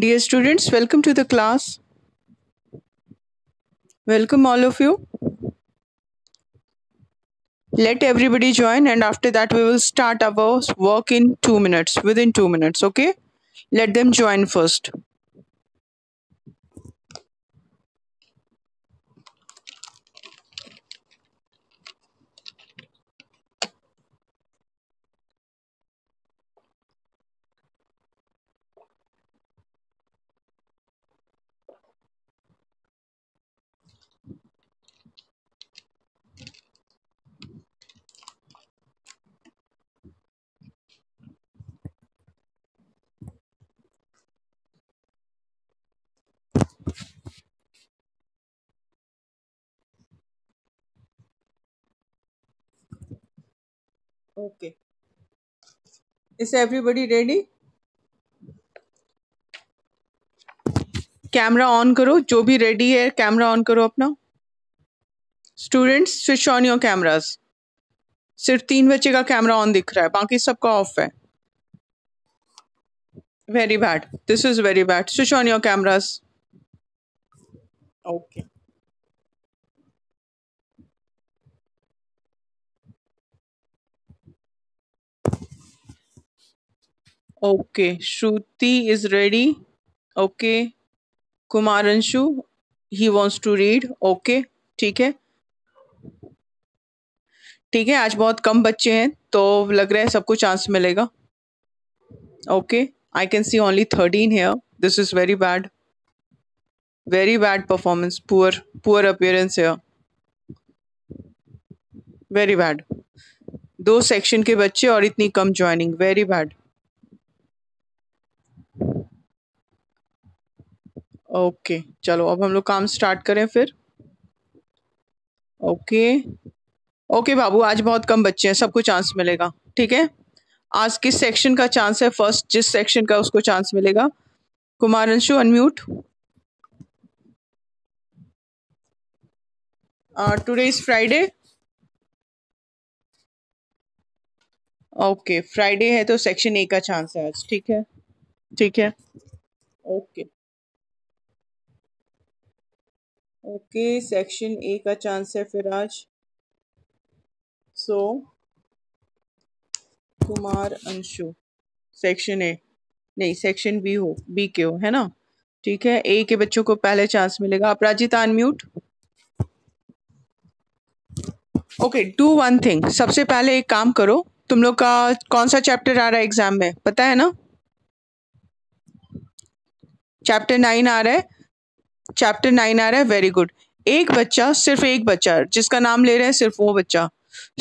Dear students, welcome to the class. Welcome all of you. Let everybody join, and after that we will start our work in 2 minutes, within 2 minutes, okay? Let them join first. Okay. Is everybody ready? Camera on करो, जो भी ready है camera on करो अपना. Students switch on your cameras. सिर्फ 3 बच्चे का camera on दिख रहा है, बाकी सबका ऑफ है. Very bad, this is very bad. Switch on your cameras. Okay. Okay, Shruti is ready. Okay. Kumar Anshu, he wants to read. Okay, ठीक है. ठीक है, आज बहुत कम बच्चे हैं तो लग रहा है सबको चांस मिलेगा. Okay, I can see only 13 here. This is very bad. Very bad performance. Poor appearance here. Very bad. 2 section के बच्चे और इतनी कम ज्वाइनिंग. Very bad. ओके, चलो अब हम लोग काम स्टार्ट करें फिर. ओके ओके बाबू, आज बहुत कम बच्चे हैं, सबको चांस मिलेगा. ठीक है, आज किस सेक्शन का चांस है? फर्स्ट जिस सेक्शन का उसको चांस मिलेगा. Kumar Anshu, unmute. Today is Friday. Okay, Friday है तो सेक्शन ए का चांस है आज. ठीक है, ठीक है. ओके ओके, सेक्शन ए का चांस है फिर आज. सो कुमार अंशु, सेक्शन ए. नहीं, सेक्शन बी के हो, है ना? ठीक है, ए के बच्चों को पहले चांस मिलेगा. Aparajita, unmute. Okay, do one thing. सबसे पहले एक काम करो, तुम लोग का कौन सा चैप्टर आ रहा है एग्जाम में, पता है ना? चैप्टर 9 आ रहा है. चैप्टर 9 आ रहा है. Very good. एक बच्चा, सिर्फ एक बच्चा जिसका नाम ले रहे हैं, सिर्फ वो बच्चा.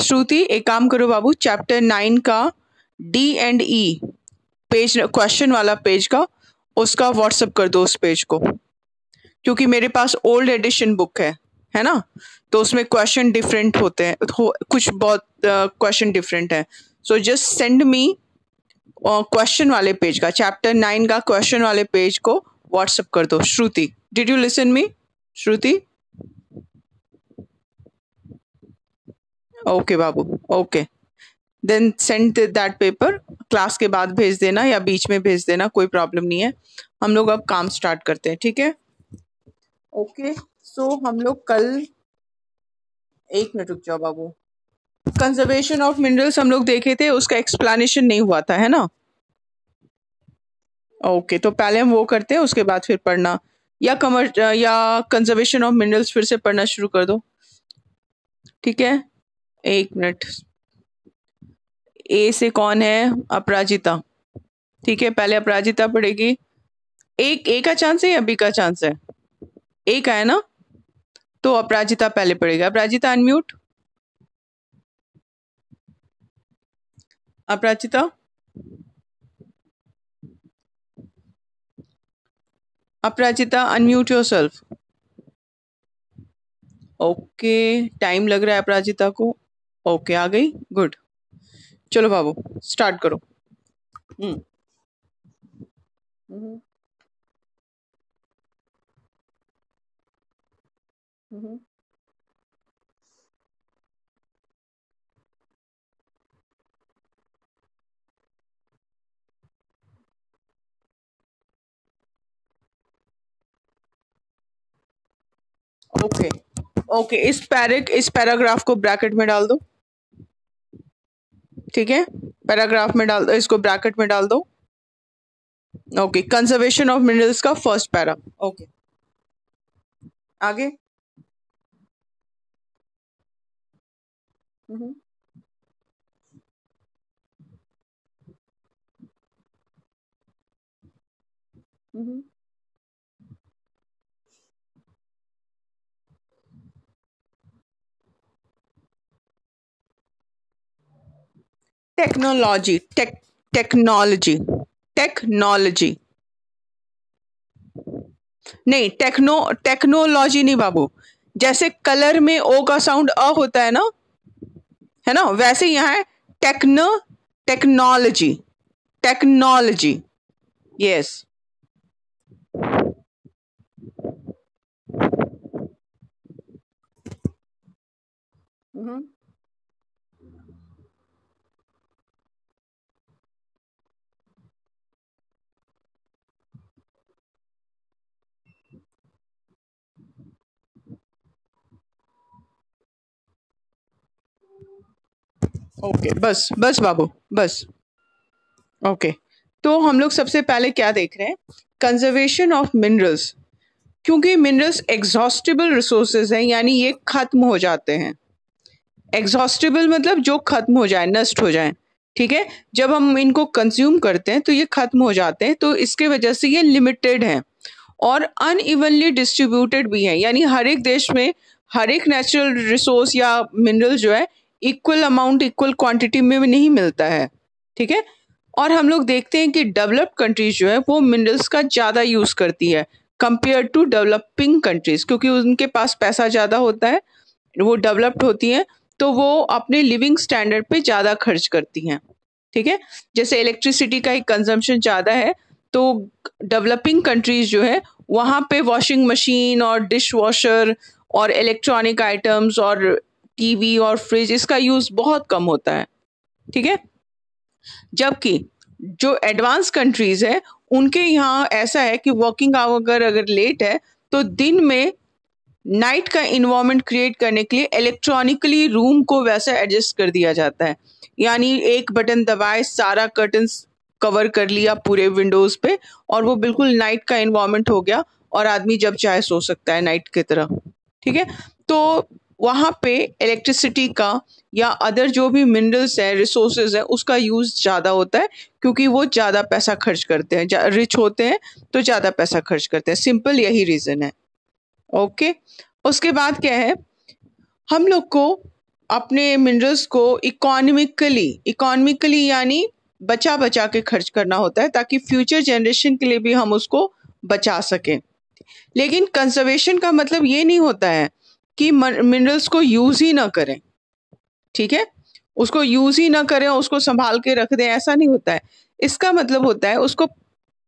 श्रुति, एक काम करो बाबू, चैप्टर 9 का D and E page, question वाला पेज का, उसका व्हाट्सअप कर दो उस पेज को, क्योंकि मेरे पास ओल्ड एडिशन बुक है ना? तो उसमें क्वेश्चन डिफरेंट होते हैं, कुछ बहुत क्वेश्चन डिफरेंट है. So just send me question वाले पेज का, चैप्टर 9 का क्वेश्चन वाले पेज को व्हाट्सअप कर दो. Shruti, did you listen me? Shruti, okay बाबू, okay. Then send that paper. Class के बाद भेज देना या बीच में भेज देना, कोई प्रॉब्लम नहीं है. हम लोग अब काम स्टार्ट करते हैं. ठीक है, ओके. सो हम लोग कल, एक मिनट रुक जाओ बाबू. कंजर्वेशन ऑफ मिनरल्स हम लोग देखे थे, उसका एक्सप्लेनेशन नहीं हुआ था, है ना? ओके, तो पहले हम वो करते हैं, उसके बाद फिर पढ़ना. या कंजर्वेशन ऑफ मिनरल्स फिर से पढ़ना शुरू कर दो. ठीक है, एक मिनट. ए से कौन है? अपराजिता. ठीक है, पहले अपराजिता पढ़ेगी. एक ए का चांस है या बी का चांस है? ए का है ना, तो अपराजिता पहले पढ़ेगा. अपराजिता, अनम्यूट. अपराजिता, अपराजिता, अनम्यूट योरसेल्फ. ओके, टाइम लग रहा है अपराजिता को. ओके, आ गई. गुड. चलो बाबू, स्टार्ट करो. हम्म हम्म हम्म ओके ओके, इस पैराग्राफ को ब्रैकेट में डाल दो, ठीक है, पैराग्राफ में डाल दो, इसको ब्रैकेट में डाल दो। ओके, कंजर्वेशन ऑफ मिनरल्स का फर्स्ट पैरा। ओके, आगे। टेक्नोलॉजी, टेक्नोलॉजी, टेक्नोलॉजी नहीं, टेक्नोलॉजी नहीं बाबू। जैसे कलर में ओ का साउंड अ होता है ना, वैसे यहाँ है टेक्नोलॉजी, टेक्नोलॉजी, यस। ओके, बस बस बाबू, बस। ओके, तो हम लोग सबसे पहले क्या देख रहे हैं, कंजर्वेशन ऑफ मिनरल्स। क्योंकि मिनरल्स एग्जॉस्टिबल रिसोर्सेज हैं, यानी ये खत्म हो जाते हैं। एग्जॉस्टिबल मतलब जो खत्म हो जाए, नष्ट हो जाए, ठीक है। जब हम इनको कंज्यूम करते हैं तो ये खत्म हो जाते हैं, तो इसके वजह से ये लिमिटेड हैं और अनइवनली डिस्ट्रीब्यूटेड भी हैं, यानी हर एक देश में हर एक नेचुरल रिसोर्स या मिनरल जो है इक्वल अमाउंट, इक्वल क्वांटिटी में नहीं मिलता है, ठीक है। और हम लोग देखते हैं कि डेवलप्ड कंट्रीज जो है वो मिनरल्स का ज़्यादा यूज़ करती है कंपेयर टू डेवलपिंग कंट्रीज, क्योंकि उनके पास पैसा ज़्यादा होता है, वो डेवलप्ड होती हैं, तो वो अपने लिविंग स्टैंडर्ड पे ज़्यादा खर्च करती हैं, ठीक है। जैसे इलेक्ट्रिसिटी का ही कंजम्पशन ज़्यादा है, तो डेवलपिंग कंट्रीज जो है वहाँ पे वॉशिंग मशीन और डिश वॉशर और इलेक्ट्रॉनिक आइटम्स और टीवी और फ्रिज, इसका यूज़ बहुत कम होता है, ठीक है। जबकि जो एडवांस कंट्रीज है उनके यहाँ ऐसा है कि वर्किंग आवर अगर लेट है तो दिन में नाइट का इन्वायरमेंट क्रिएट करने के लिए इलेक्ट्रॉनिकली रूम को वैसा एडजस्ट कर दिया जाता है, यानी एक बटन दबाए सारा कर्टन्स कवर कर लिया पूरे विंडोज पे और वो बिल्कुल नाइट का इन्वायरमेंट हो गया और आदमी जब चाहे सो सकता है नाइट की तरह, ठीक है। तो वहाँ पे इलेक्ट्रिसिटी का या अदर जो भी मिनरल्स हैं, रिसोर्सेज हैं, उसका यूज़ ज़्यादा होता है क्योंकि वो ज़्यादा पैसा खर्च करते हैं, रिच होते हैं तो ज़्यादा पैसा खर्च करते हैं, सिंपल यही रीज़न है। ओके, उसके बाद क्या है, हम लोग को अपने मिनरल्स को इकोनॉमिकली यानी बचा बचा के खर्च करना होता है ताकि फ्यूचर जनरेशन के लिए भी हम उसको बचा सकें। लेकिन कंजर्वेशन का मतलब ये नहीं होता है कि मिनरल्स को यूज ही ना करें, ठीक है, उसको यूज ही ना करें, उसको संभाल के रख दें, ऐसा नहीं होता है। इसका मतलब होता है उसको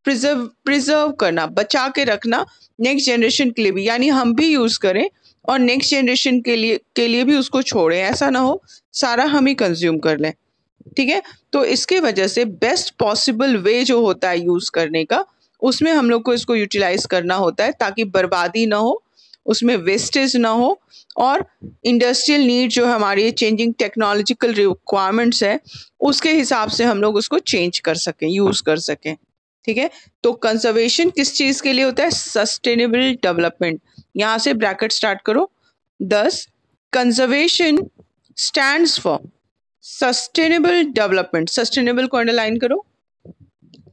प्रिजर्व करना, बचा के रखना नेक्स्ट जनरेशन के लिए भी, यानी हम भी यूज करें और नेक्स्ट जनरेशन के लिए भी उसको छोड़ें, ऐसा ना हो सारा हम ही कंज्यूम कर लें, ठीक है। तो इसके वजह से बेस्ट पॉसिबल वे जो होता है यूज करने का, उसमें हम लोग को इसको यूटिलाइज करना होता है ताकि बर्बादी ना हो, उसमें वेस्टेज ना हो और इंडस्ट्रियल नीड जो हमारी चेंजिंग टेक्नोलॉजिकल रिक्वायरमेंट्स है उसके हिसाब से हम लोग उसको चेंज कर सकें, यूज कर सकें, ठीक है। तो कंजर्वेशन किस चीज के लिए होता है, सस्टेनेबल डेवलपमेंट। यहां से ब्रैकेट स्टार्ट करो, 10 conservation stands for sustainable development, sustainable को अंडरलाइन करो,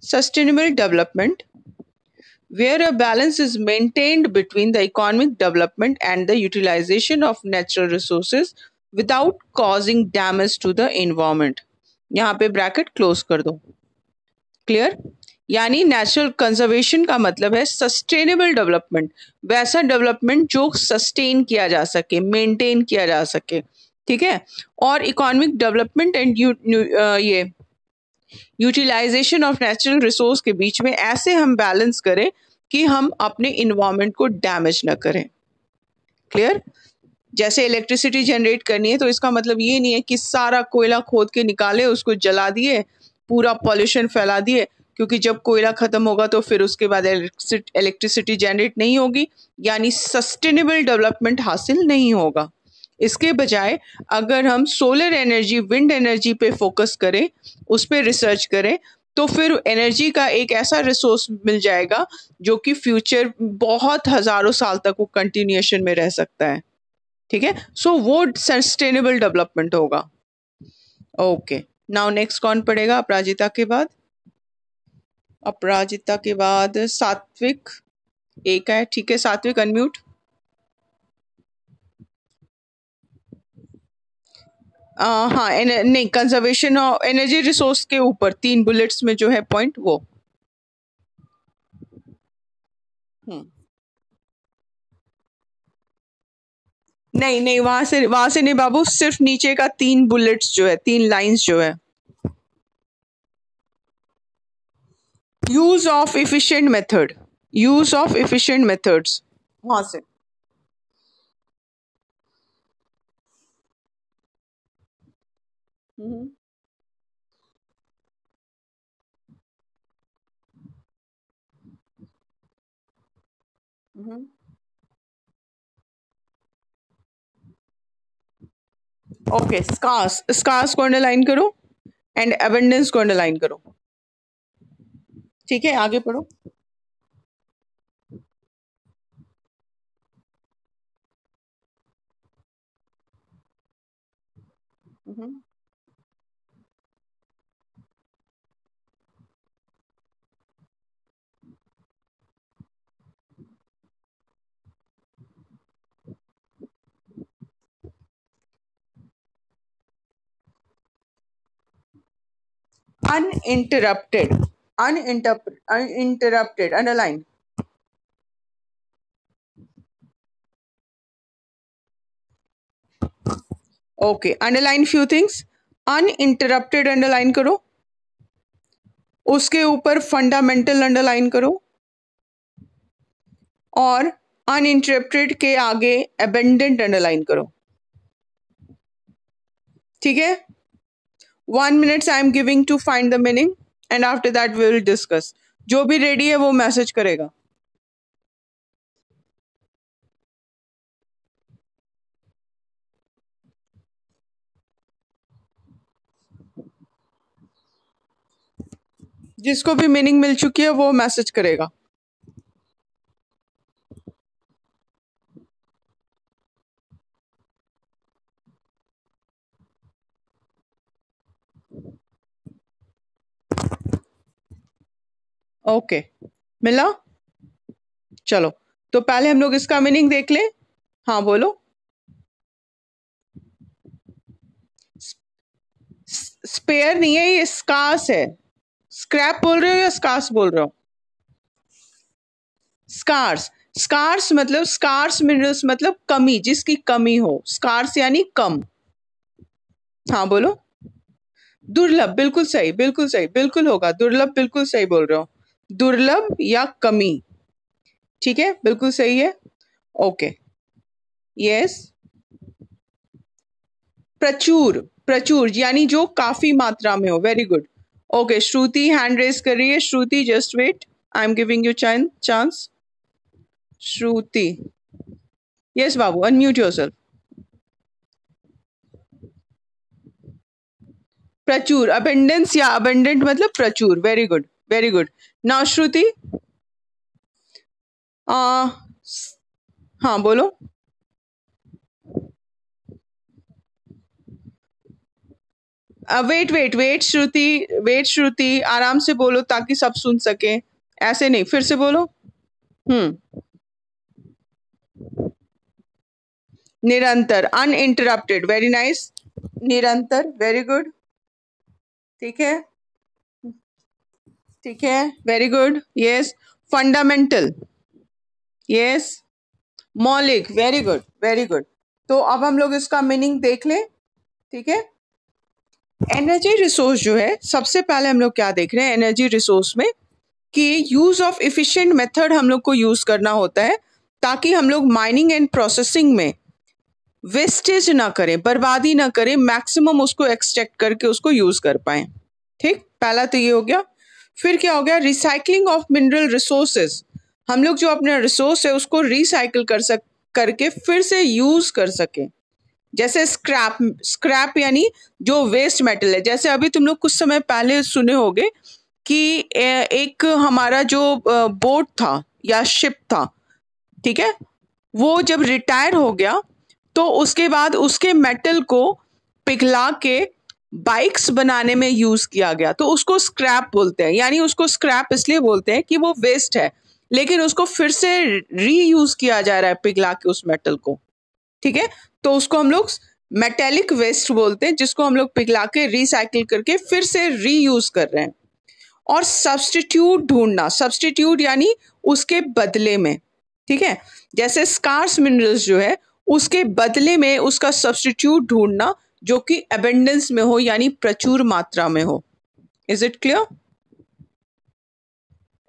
sustainable development where a balance is maintained between the economic development and the utilization of natural resources without causing damage to the environment। यहाँ पे bracket close कर दो, clear. यानी natural conservation का मतलब है सस्टेनेबल डेवलपमेंट, वैसा डेवलपमेंट जो सस्टेन किया जा सके, मेंटेन किया जा सके, ठीक है। और इकोनॉमिक डेवलपमेंट एंड ये यूटिलाइजेशन ऑफ नेचुरल रिसोर्स के बीच में ऐसे हम बैलेंस करें कि हम अपने इन्वायरमेंट को डैमेज ना करें, क्लियर। जैसे इलेक्ट्रिसिटी जनरेट करनी है तो इसका मतलब ये नहीं है कि सारा कोयला खोद के निकाले, उसको जला दिए, पूरा पॉल्यूशन फैला दिए, क्योंकि जब कोयला खत्म होगा तो फिर उसके बाद इलेक्ट्रिसिटी जनरेट नहीं होगी, यानी सस्टेनेबल डेवलपमेंट हासिल नहीं होगा। इसके बजाय अगर हम सोलर एनर्जी, विंड एनर्जी पे फोकस करें, उस पर रिसर्च करें, तो फिर एनर्जी का एक ऐसा रिसोर्स मिल जाएगा जो कि फ्यूचर बहुत हजारों साल तक वो कंटिन्यूएशन में रह सकता है। ठीक है, सो वो सस्टेनेबल डेवलपमेंट होगा। ओके, नाउ नेक्स्ट कौन पढ़ेगा अपराजिता के बाद? अपराजिता के बाद सात्विक एक है। ठीक है, सात्विक अनम्यूट। हाँ, नहीं, कंजर्वेशन और एनर्जी रिसोर्स के ऊपर 3 बुलेट्स में जो है पॉइंट वो। नहीं नहीं, वहां से नहीं बाबू, सिर्फ नीचे का 3 बुलेट्स जो है, 3 लाइंस जो है। Use of efficient method, use of efficient methods, वहां से। ओके, स्कार्स, स्कार्स को अंडरलाइन करो एंड अबंडेंस को अंडरलाइन करो। ठीक है, आगे पढ़ो। Uninterrupted, uninterrupted, underline. Okay, underline few things. Uninterrupted underline करो, उसके ऊपर फंडामेंटल अंडरलाइन करो, और अनइंटरप्टेड के आगे अबेंडेंट अंडरलाइन करो। ठीक है, 1 minute I am giving to find the meaning and after that we will discuss. जो भी रेडी है वो मैसेज करेगा। जिसको भी मीनिंग मिल चुकी है वो मैसेज करेगा। ओके, मिला? चलो, तो पहले हम लोग इसका मीनिंग देख लें। हाँ बोलो। स्पेयर नहीं है, ये स्कार्स है। स्क्रैप बोल रहे हो या स्कार्स बोल रहे हो? स्कार्स, स्कार्स मतलब, स्कार्स मिनरल्स मतलब कमी, जिसकी कमी हो। स्कार्स यानी कम। हाँ बोलो। दुर्लभ, बिल्कुल सही, बिल्कुल सही, बिल्कुल होगा दुर्लभ, बिल्कुल सही बोल रहे हो। दुर्लभ या कमी, ठीक है, बिल्कुल सही है। Okay, yes. प्रचुर, प्रचुर यानी जो काफी मात्रा में हो। Very good. Okay, Shruti hand raise कर रही है। Shruti, just wait, I am giving you chance. Shruti, yes बाबू, अनम्यूट योरसेल्फ। प्रचुर, अबेंडेंस या अबेंडेंट मतलब प्रचुर। Very good, very good. Now Shruti, हाँ बोलो। Wait wait wait Shruti, wait Shruti, आराम से बोलो ताकि सब सुन सके। ऐसे नहीं, फिर से बोलो। निरंतर, अनइंटरप्टेड, वेरी नाइस। निरंतर, वेरी गुड। ठीक है, ठीक है, very good, yes. Fundamental, yes. मौलिक, वेरी गुड, वेरी गुड। तो अब हम लोग इसका मीनिंग देख लें। ठीक है, एनर्जी रिसोर्स जो है, सबसे पहले हम लोग क्या देख रहे हैं एनर्जी रिसोर्स में, कि यूज ऑफ एफिशिएंट मेथड हम लोग को यूज करना होता है, ताकि हम लोग माइनिंग एंड प्रोसेसिंग में वेस्टेज ना करें, बर्बादी ना करें, मैक्सिमम उसको एक्सट्रैक्ट करके उसको यूज कर पाए। ठीक, पहला तो ये हो गया। फिर क्या हो गया, रिसाइकलिंग ऑफ मिनरल रिसोर्सेज, हम लोग जो अपना रिसोर्स है उसको रिसाइकिल करके फिर से यूज कर सके। जैसे स्क्रैप, स्क्रैप यानी जो वेस्ट मेटल है, जैसे अभी तुम लोग कुछ समय पहले सुने होंगे कि एक हमारा जो बोट था या शिप था, ठीक है, वो जब रिटायर हो गया तो उसके बाद उसके मेटल को पिघला के बाइक्स बनाने में यूज किया गया, तो उसको स्क्रैप बोलते हैं। यानी उसको स्क्रैप इसलिए बोलते हैं कि वो वेस्ट है, लेकिन उसको फिर से रीयूज किया जा रहा है पिघला के उस मेटल को, ठीक है। तो उसको हम लोग मेटेलिक वेस्ट बोलते हैं, जिसको हम लोग पिघला के रिसाइकिल करके फिर से रीयूज कर रहे हैं। और सब्स्टिट्यूट ढूंढना, सब्स्टिट्यूट यानी उसके बदले में, ठीक है, जैसे स्कार्स मिनरल्स जो है उसके बदले में उसका सब्स्टिट्यूट ढूंढना जो कि एबेंडेंस में हो, यानी प्रचुर मात्रा में हो। Is it clear?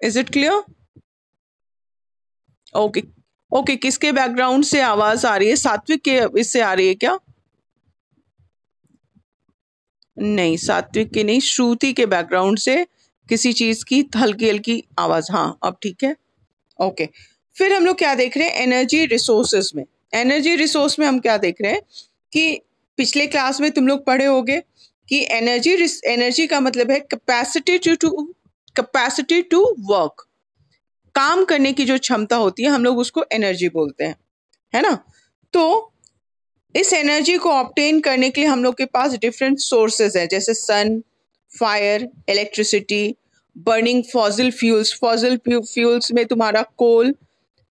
Is it clear? Okay okay, किसके बैकग्राउंड से आवाज आ रही है? सात्विक के इससे आ रही है क्या? नहीं, सात्विक की नहीं, श्रुति के बैकग्राउंड से किसी चीज की हल्की हल्की आवाज। हाँ, अब ठीक है। ओके, फिर हम लोग क्या देख रहे हैं, एनर्जी रिसोर्सेज में। एनर्जी रिसोर्स में हम क्या देख रहे हैं कि पिछले क्लास में तुम लोग पढ़े होंगे कि एनर्जी का मतलब है कैपेसिटी टू वर्क, काम करने की जो क्षमता होती है हम लोग उसको एनर्जी बोलते हैं, है ना। तो इस एनर्जी को ऑब्टेन करने के लिए हम लोग के पास डिफरेंट सोर्सेज है, जैसे sun, fire, electricity, burning fossil fuels. Fossil fuels में तुम्हारा कोल,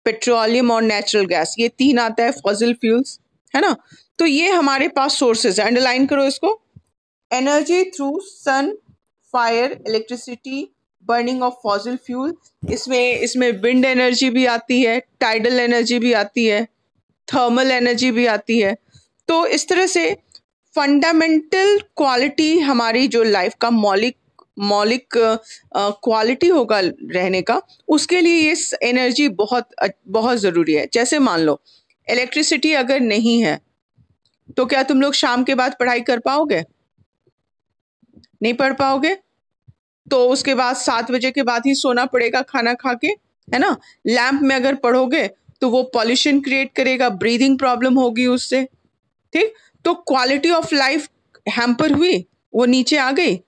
पेट्रोलियम और नेचुरल गैस, ये तीन आता है फॉसिल फ्यूल्स, है ना। तो ये हमारे पास सोर्सेज है, अंडरलाइन करो इसको। Energy through sun, fire, electricity, burning of fossil fuel. इसमें विंड एनर्जी भी आती है, टाइडल एनर्जी भी आती है, थर्मल एनर्जी भी आती है। तो इस तरह से फंडामेंटल क्वालिटी हमारी जो लाइफ का मौलिक मौलिक क्वालिटी होगा रहने का, उसके लिए ये एनर्जी बहुत बहुत ज़रूरी है। जैसे मान लो इलेक्ट्रिसिटी अगर नहीं है तो क्या तुम लोग शाम के बाद पढ़ाई कर पाओगे? नहीं पढ़ पाओगे। तो उसके बाद 7 बजे के बाद ही सोना पड़ेगा खाना खा के, है ना। लैंप में अगर पढ़ोगे तो वो पॉल्यूशन क्रिएट करेगा, ब्रीदिंग प्रॉब्लम होगी उससे, ठीक। तो क्वालिटी ऑफ लाइफ हैम्पर हुई, वो नीचे आ गई,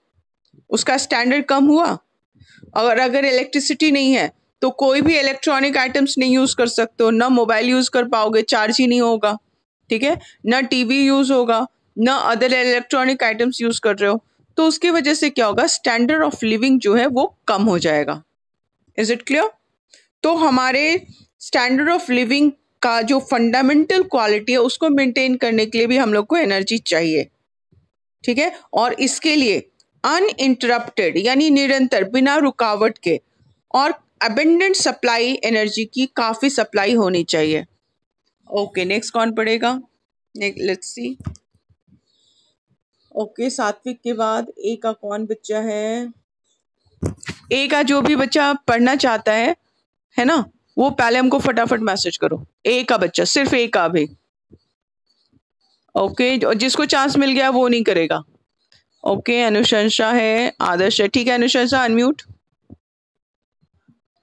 उसका स्टैंडर्ड कम हुआ। और अगर इलेक्ट्रिसिटी नहीं है तो कोई भी इलेक्ट्रॉनिक आइटम्स नहीं यूज कर सकते हो, ना मोबाइल यूज कर पाओगे, चार्ज ही नहीं होगा, ठीक है, ना टीवी यूज होगा, ना अदर इलेक्ट्रॉनिक आइटम्स यूज कर रहे हो। तो उसकी वजह से क्या होगा, स्टैंडर्ड ऑफ लिविंग जो है वो कम हो जाएगा। Is it clear? तो हमारे स्टैंडर्ड ऑफ लिविंग का जो फंडामेंटल क्वालिटी है उसको मेंटेन करने के लिए भी हम लोग को एनर्जी चाहिए, ठीक है। और इसके लिए अनइंटरप्टेड यानी निरंतर, बिना रुकावट के, और अबेंडेंट सप्लाई, एनर्जी की काफी सप्लाई होनी चाहिए। ओके, नेक्स्ट कौन पढ़ेगा? Let's see. ओके, सात्विक के बाद ए का कौन बच्चा है? ए का जो भी बच्चा पढ़ना चाहता है ना, वो पहले हमको फटाफट मैसेज करो। ए का बच्चा, सिर्फ ए का भी। ओके, जिसको चांस मिल गया वो नहीं करेगा। ओके, अनुशंसा है, आदर्श है, ठीक है। अनुशंसा अनम्यूट,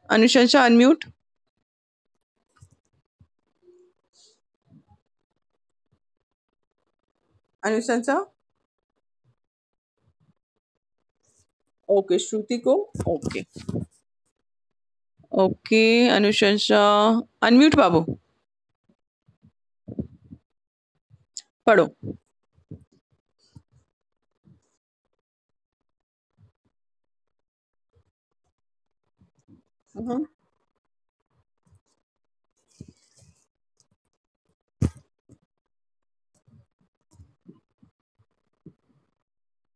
अनुशंसा अनम्यूट। अनुशंसा। ओके, श्रुति को। ओके ओके, अनुशंसा अनम्यूट। बाबू पढ़ो। हम्म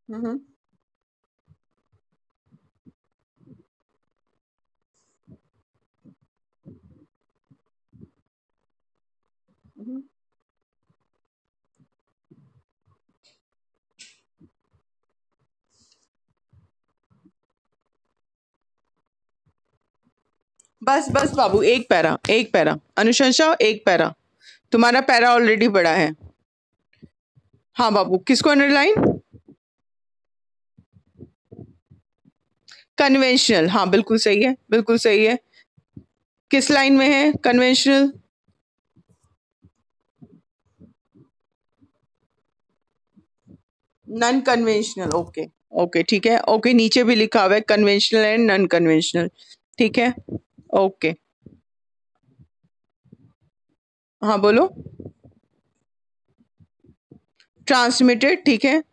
हम्म हम्म। बस बस बाबू, एक पैरा, एक पैरा। अनुशंसा, एक पैरा, तुम्हारा पैरा ऑलरेडी बड़ा है। हाँ बाबू, किसको अंडरलाइन? कन्वेंशनल, हाँ बिल्कुल सही है, बिल्कुल सही है। किस लाइन में है conventional? Non conventional, okay okay ठीक है, ओके नीचे भी लिखा हुआ है कन्वेंशनल एंड नॉन कन्वेंशनल, ठीक है ओके। हाँ बोलो। ट्रांसमिटेड, ठीक है,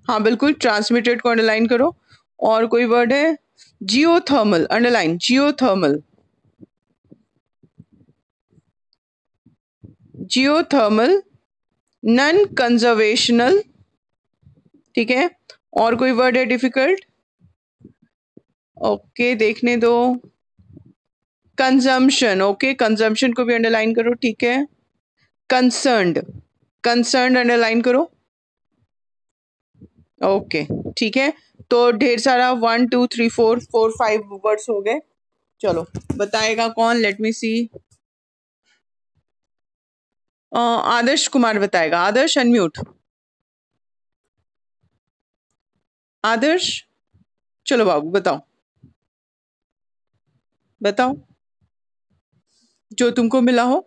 हाँ बिल्कुल ट्रांसमिटेड को अंडरलाइन करो। और कोई वर्ड है? Geothermal, underline geothermal, geothermal, non conservational, ठीक है। और कोई वर्ड है डिफिकल्ट? ओके देखने दो। कंजम्पशन, ओके कंजम्पशन को भी अंडरलाइन करो, ठीक है। कंसर्न्ड, कंसर्न्ड अंडरलाइन करो, ओके ठीक है। तो ढेर सारा 1 2 3 4 4 5 वर्ड्स हो गए। चलो बताएगा कौन? लेट मी सी। आदर्श कुमार बताएगा। आदर्श अनम्यूट। आदर्श, चलो बाबू बताओ, बताओ जो तुमको मिला हो।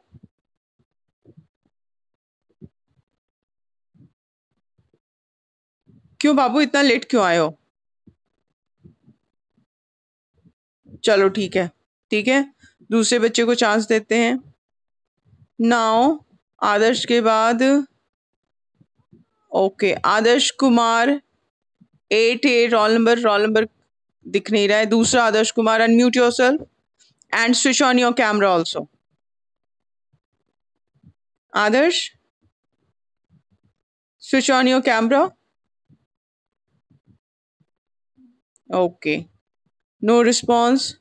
क्यों बाबू इतना लेट क्यों आए हो? चलो ठीक है, ठीक है, दूसरे बच्चे को चांस देते हैं। नाउ आदर्श के बाद okay Adarsh Kumar 8 roll number दिख नहीं रहा है। दूसरा Adarsh Kumar, unmute yourself and switch on your camera also. Adarsh, switch on your camera. Okay, no response.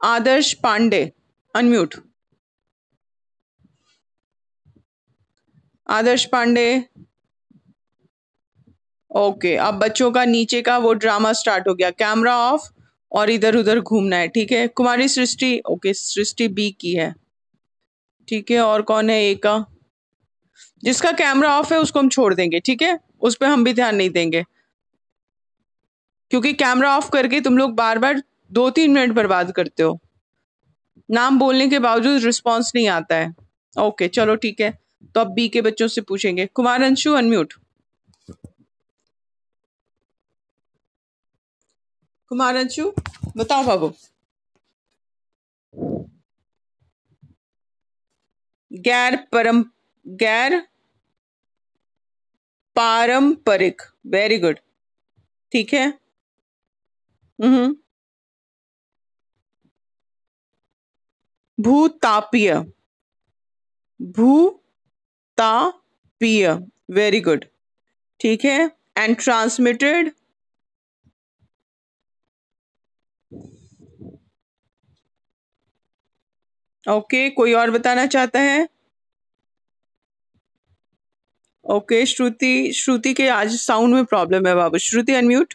Adarsh Pandey, unmute. Adarsh Pandey, okay अब बच्चों का नीचे का वो ड्रामा स्टार्ट हो गया, कैमरा ऑफ और इधर उधर घूमना है, ठीक है। कुमारी सृष्टि, ओके सृष्टि बी की है, ठीक है। और कौन है? ए का? जिसका कैमरा ऑफ है उसको हम छोड़ देंगे, ठीक है, उस पर हम भी ध्यान नहीं देंगे, क्योंकि कैमरा ऑफ करके तुम लोग बार बार 2 3 मिनट बर्बाद करते हो, नाम बोलने के बावजूद रिस्पॉन्स नहीं आता है। ओके चलो ठीक है, तो अब बी के बच्चों से पूछेंगे। कुमार अंशु अनम्यूट। कुमार अंशु बताओ बाबू। गैर पारंपरिक, वेरी गुड, ठीक है। हम्म। भूतापीय, भूतापीय, वेरी गुड, ठीक है। एंड ट्रांसमिटेड, ओके कोई और बताना चाहता है? ओके श्रुति, श्रुति के आज साउंड में प्रॉब्लम है बाबू। श्रुति अनम्यूट।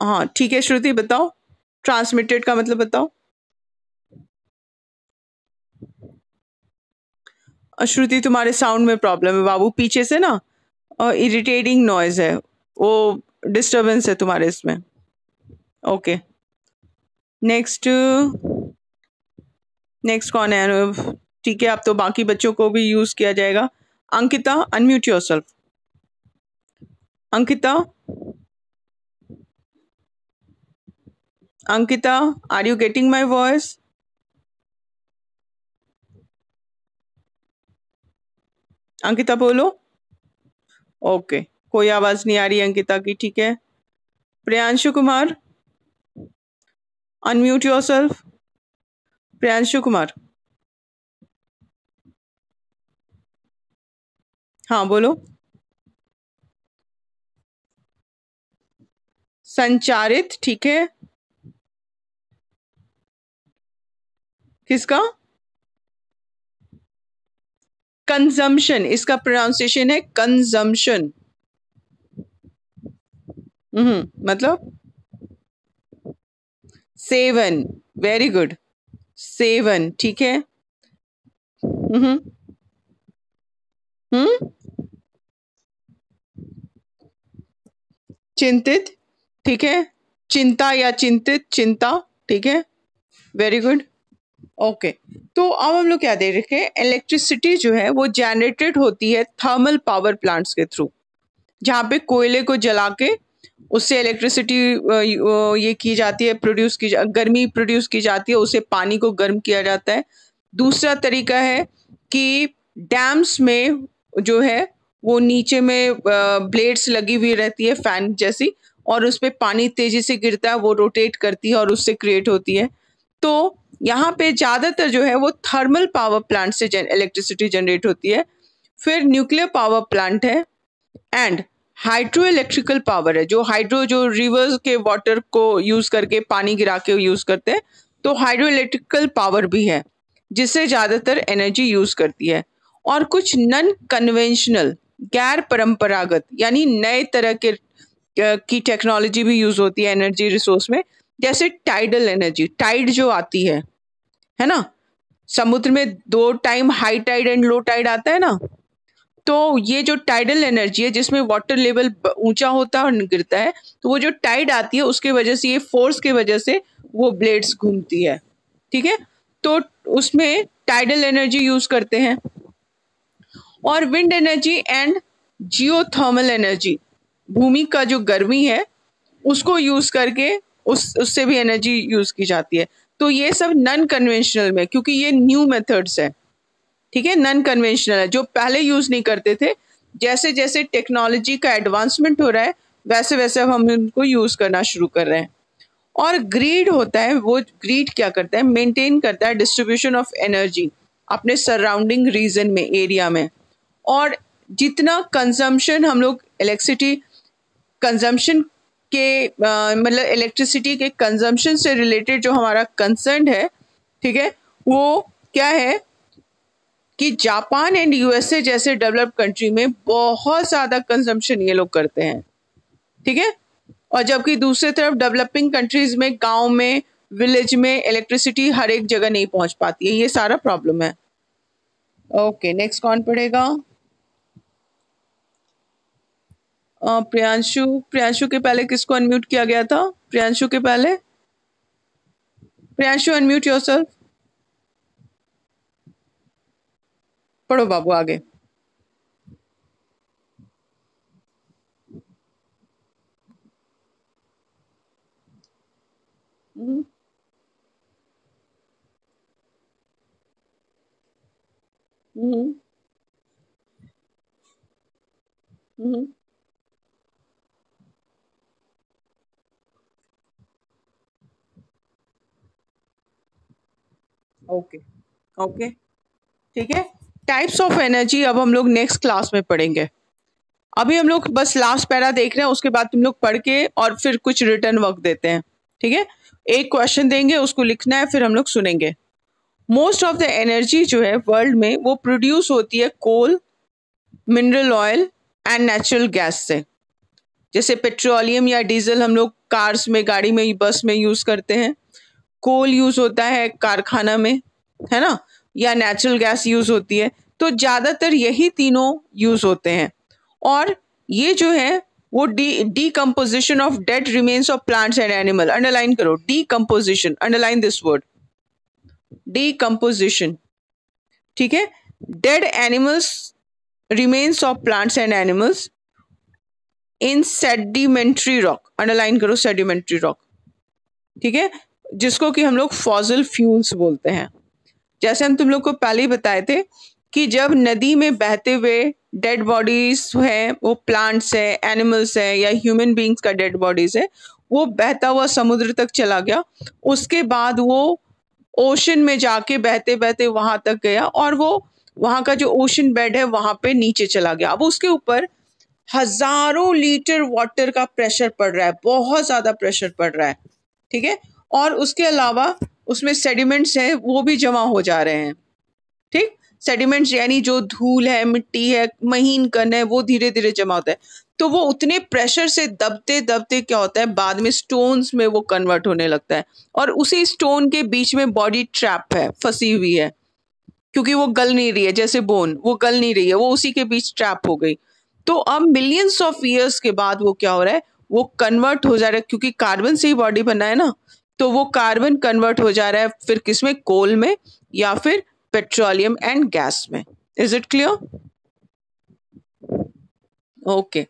हाँ ठीक है श्रुति बताओ, ट्रांसमिटेड का मतलब बताओ। श्रुति तुम्हारे साउंड में प्रॉब्लम है बाबू, पीछे से ना इरिटेटिंग नॉइज है, वो डिस्टरबेंस है तुम्हारे इसमें। ओके नेक्स्ट, नेक्स्ट कौन है? ठीक है अब तो बाकी बच्चों को भी यूज किया जाएगा। Ankita unmute yourself. Ankita, Ankita are you getting my voice? Ankita बोलो। ओके कोई आवाज नहीं आ रही अंकिता की, ठीक है। Priyanshu Kumar unmute yourself. प्रियांशु कुमार, हाँ बोलो। संचारित, ठीक है। किसका? कंजम्पशन, इसका प्रोनाउंसिएशन है कंजम्पशन। मतलब सेवन, वेरी गुड, सेवन, ठीक है। हम्म हम्म चिंतित, ठीक है, चिंता या चिंतित, चिंता, ठीक है, वेरी गुड, ओके। तो अब हम लोग क्या देख रहे हैं, इलेक्ट्रिसिटी जो है वो जनरेटेड होती है थर्मल पावर प्लांट्स के थ्रू, जहाँ पे कोयले को जला के उससे इलेक्ट्रिसिटी ये की जाती है, गर्मी प्रोड्यूस की जाती है, उससे पानी को गर्म किया जाता है। दूसरा तरीका है कि डैम्स में जो है वो नीचे में ब्लेड्स लगी हुई रहती है फैन जैसी, और उस पर पानी तेजी से गिरता है, वो रोटेट करती है और उससे क्रिएट होती है। तो यहाँ पे ज़्यादातर जो है वो थर्मल पावर प्लांट से इलेक्ट्रिसिटी जनरेट होती है। फिर न्यूक्लियर पावर प्लांट है, एंड हाइड्रो इलेक्ट्रिकल पावर है, जो रिवर्स के वाटर को यूज करके पानी गिरा के यूज करते हैं, तो हाइड्रो इलेक्ट्रिकल पावर भी है जिससे ज्यादातर एनर्जी यूज करती है। और कुछ नॉन कन्वेंशनल, गैर परंपरागत यानी नए तरह के की टेक्नोलॉजी भी यूज होती है एनर्जी रिसोर्स में, जैसे टाइडल एनर्जी, टाइड जो आती है ना, समुद्र में 2 time high tide and low tide आता है ना, तो ये जो टाइडल एनर्जी है जिसमें वाटर लेवल ऊंचा होता है और गिरता है, तो वो जो टाइड आती है उसके वजह से, ये फोर्स के वजह से वो ब्लेड्स घूमती है, ठीक है, तो उसमें टाइडल एनर्जी यूज करते हैं। और wind energy and geothermal energy, भूमि का जो गर्मी है उसको यूज करके उससे भी एनर्जी यूज की जाती है। तो ये सब नॉन कन्वेंशनल में, क्योंकि ये न्यू मेथड्स है, ठीक है, नॉन कन्वेंशनल है, जो पहले यूज नहीं करते थे। जैसे जैसे टेक्नोलॉजी का एडवांसमेंट हो रहा है वैसे वैसे अब हम उनको यूज करना शुरू कर रहे हैं। और ग्रीड होता है, वो ग्रीड क्या करता है, मेंटेन करता है डिस्ट्रीब्यूशन ऑफ एनर्जी अपने सराउंडिंग रीजन में, एरिया में। और जितना कंजम्पशन हम लोग इलेक्ट्रिसिटी कंजम्पशन के मतलब इलेक्ट्रिसिटी के कंजम्पशन से रिलेटेड जो हमारा कंसर्न है, ठीक है, वो क्या है कि जापान एंड यूएसए जैसे डेवलप्ड कंट्री में बहुत ज्यादा कंजम्पशन ये लोग करते हैं, ठीक है, और जबकि दूसरी तरफ डेवलपिंग कंट्रीज में, गांव में, विलेज में इलेक्ट्रिसिटी हर एक जगह नहीं पहुंच पाती है, ये सारा प्रॉब्लम है। ओके, नेक्स्ट कौन पढ़ेगा? प्रियांशु। प्रियांशु के पहले किसको अनम्यूट किया गया था? प्रियांशु के पहले, प्रियांशु अनम्यूट योरसेल्फ। पढ़ो बाबू आगे। हम्म हम्म हम्म ओके ओके, ठीक है। टाइप्स ऑफ एनर्जी अब हम लोग नेक्स्ट क्लास में पढ़ेंगे। अभी हम लोग बस लास्ट पैरा देख रहे हैं, उसके बाद तुम लोग पढ़ के और फिर कुछ रिटर्न वर्क देते हैं, ठीक है। एक क्वेश्चन देंगे, उसको लिखना है, फिर हम लोग सुनेंगे। मोस्ट ऑफ द एनर्जी जो है वर्ल्ड में वो प्रोड्यूस होती है coal, mineral oil and natural gas से। जैसे पेट्रोलियम या डीजल हम लोग कार्स में, गाड़ी में, बस में यूज करते हैं। कोल यूज होता है कारखाना में, है ना, या नेचुरल गैस यूज होती है। तो ज्यादातर यही तीनों यूज होते हैं। और ये जो है वो decomposition of dead remains of plants and animal, underline करो, decomposition, underline this word, decomposition, ठीक है। Dead animals remains of plants and animals in sedimentary rock, underline करो सेडिमेंट्री रॉक, ठीक है, जिसको कि हम लोग फॉसिल फ्यूल्स बोलते हैं। जैसे हम तुम लोग को पहले ही बताए थे कि जब नदी में बहते हुए डेड बॉडीज है, वो प्लांट्स है, एनिमल्स है, या ह्यूमन बींग्स का डेड बॉडीज है, वो बहता हुआ समुद्र तक चला गया, उसके बाद वो ओशन में जाके बहते बहते वहां तक गया, और वो वहां का जो ओशन बेड है वहां पे नीचे चला गया। अब उसके ऊपर हजारों लीटर वाटर का प्रेशर पड़ रहा है, बहुत ज्यादा प्रेशर पड़ रहा है, ठीक है। और उसके अलावा उसमें सेडिमेंट्स है वो भी जमा हो जा रहे हैं, ठीक। सेडिमेंट्स यानी जो धूल है, मिट्टी है, महीन कण है, वो धीरे धीरे जमा होता है। तो वो उतने प्रेशर से दबते दबते क्या होता है, बाद में स्टोन्स में वो कन्वर्ट होने लगता है, और उसी स्टोन के बीच में बॉडी ट्रैप है, फंसी हुई है, क्योंकि वो गल नहीं रही है, जैसे बोन वो गल नहीं रही है, वो उसी के बीच ट्रैप हो गई। तो अब मिलियंस ऑफ ईयर्स के बाद वो क्या हो रहा है, वो कन्वर्ट हो जा रहा है, क्योंकि कार्बन से ही बॉडी बना है ना, तो वो कार्बन कन्वर्ट हो जा रहा है फिर किसमें, कोल में या फिर पेट्रोलियम एंड गैस में। Is it clear? ओके